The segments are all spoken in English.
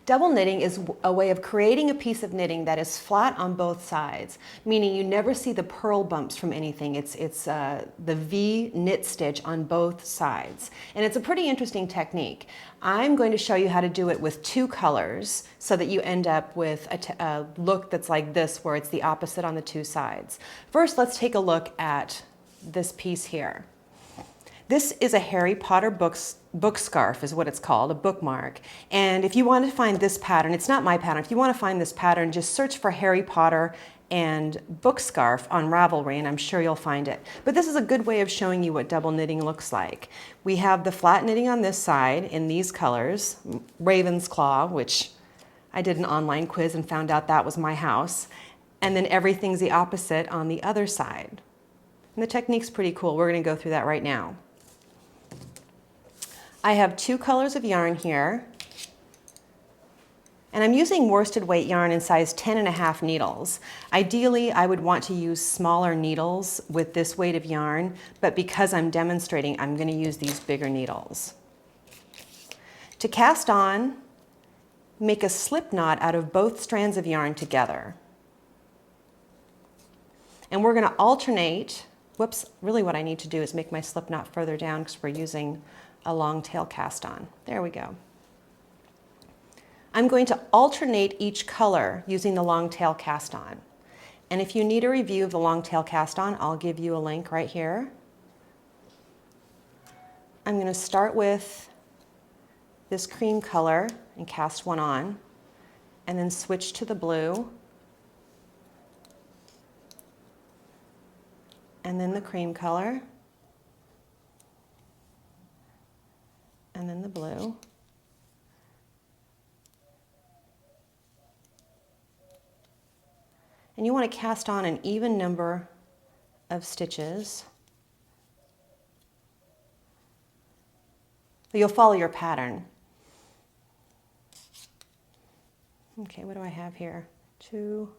Double knitting is a way of creating a piece of knitting that is flat on both sides, meaning you never see the purl bumps from anything. It's the V knit stitch on both sides. And it's a pretty interesting technique. I'm going to show you how to do it with two colors so that you end up with a look that's like this, where it's the opposite on the two sides. First, let's take a look at this piece here. This is a Harry Potter book scarf is what it's called, a bookmark. And if you want to find this pattern, it's not my pattern, if you want to find this pattern, just search for Harry Potter and book scarf on Ravelry and I'm sure you'll find it. But this is a good way of showing you what double knitting looks like. We have the flat knitting on this side in these colors, Raven's Claw, which I did an online quiz and found out that was my house. And then everything's the opposite on the other side. And the technique's pretty cool. We're going to go through that right now. I have two colors of yarn here, and I'm using worsted weight yarn in size 10.5 needles. Ideally, I would want to use smaller needles with this weight of yarn, but because I'm demonstrating, I'm going to use these bigger needles. To cast on, make a slip knot out of both strands of yarn together. And we're going to alternate, whoops, really what I need to do is make my slip knot further down because we're using a long tail cast on. There we go. I'm going to alternate each color using the long tail cast on. And if you need a review of the long tail cast on, I'll give you a link right here. I'm going to start with this cream color and cast one on, and then switch to the blue, and then the cream color, and then the blue. And you want to cast on an even number of stitches. You'll follow your pattern. Okay, what do I have here? Two,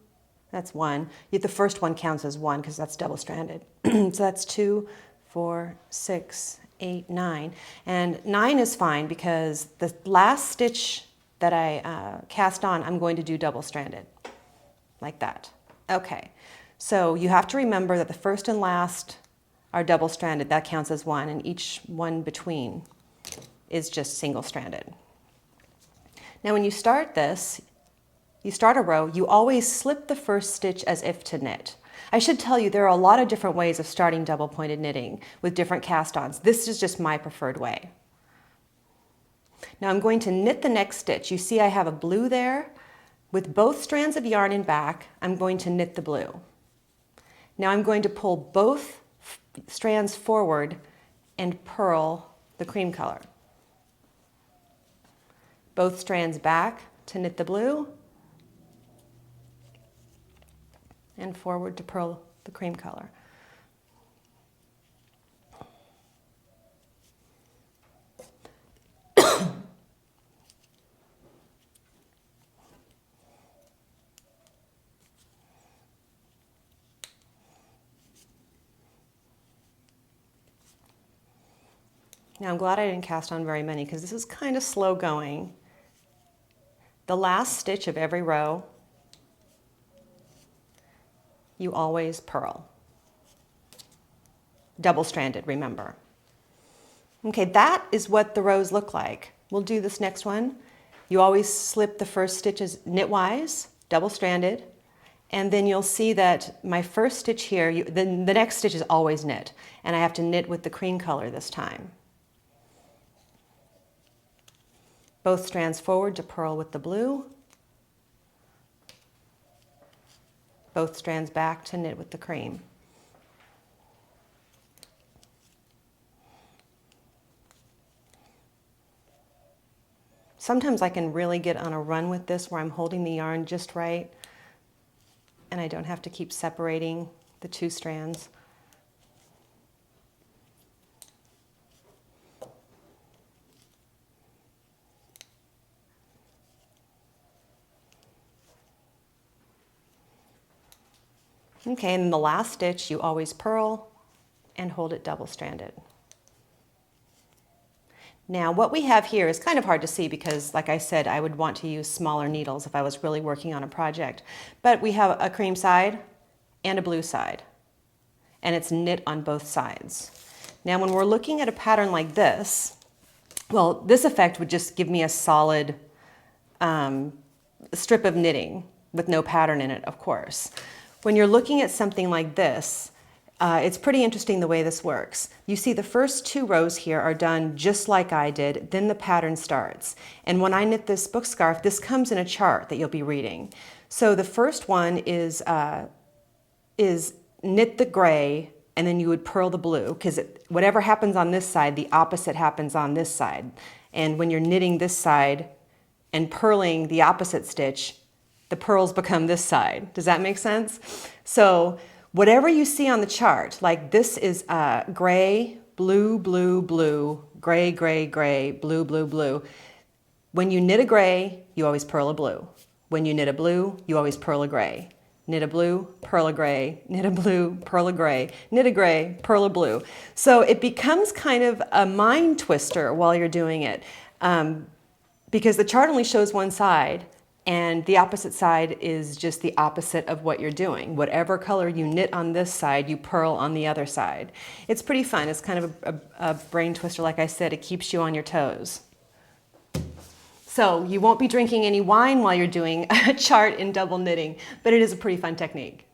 that's one. The first one counts as one because that's double-stranded. So that's 2, 4, 6, 8, 9. And 9 is fine because the last stitch that I cast on, I'm going to do double-stranded, like that. Okay, so you have to remember that the first and last are double-stranded. That counts as one, and each one between is just single-stranded. Now when you start this, you start a row, you always slip the first stitch as if to knit. I should tell you there are a lot of different ways of starting double pointed knitting with different cast-ons. This is just my preferred way. Now I'm going to knit the next stitch. You see I have a blue there. With both strands of yarn in back, I'm going to knit the blue. Now I'm going to pull both strands forward and purl the cream color. Both strands back to knit the blue, and forward to purl the cream color. Now I'm glad I didn't cast on very many because this is kind of slow going. The last stitch of every row, you always purl. Double-stranded, remember. Okay, that is what the rows look like. We'll do this next one. You always slip the first stitches knitwise, double-stranded, and then you'll see that my first stitch here, the next stitch is always knit, and I have to knit with the cream color this time. Both strands forward to purl with the blue. Both strands back to knit with the cream. Sometimes I can really get on a run with this where I'm holding the yarn just right and I don't have to keep separating the two strands. Okay, and in the last stitch, you always purl and hold it double-stranded. Now what we have here is kind of hard to see because, like I said, I would want to use smaller needles if I was really working on a project. But we have a cream side and a blue side, and it's knit on both sides. Now when we're looking at a pattern like this, well, this effect would just give me a solid strip of knitting with no pattern in it, of course. When you're looking at something like this, it's pretty interesting the way this works. You see the first 2 rows here are done just like I did, then the pattern starts. And when I knit this book scarf, this comes in a chart that you'll be reading. So the first one is knit the gray, and then you would purl the blue, because whatever happens on this side, the opposite happens on this side. And when you're knitting this side and purling the opposite stitch, the purls become this side. Does that make sense? So whatever you see on the chart, like this is gray, blue, blue, blue, gray, gray, gray, blue, blue, blue. When you knit a gray, you always purl a blue. When you knit a blue, you always purl a gray. Knit a blue, purl a gray, knit a blue, purl a gray, knit a gray, purl a blue. So it becomes kind of a mind twister while you're doing it, because the chart only shows one side, and the opposite side is just the opposite of what you're doing. Whatever color you knit on this side, you purl on the other side. It's pretty fun. It's kind of a brain twister. Like I said, it keeps you on your toes. So you won't be drinking any wine while you're doing a chart in double knitting, but it is a pretty fun technique.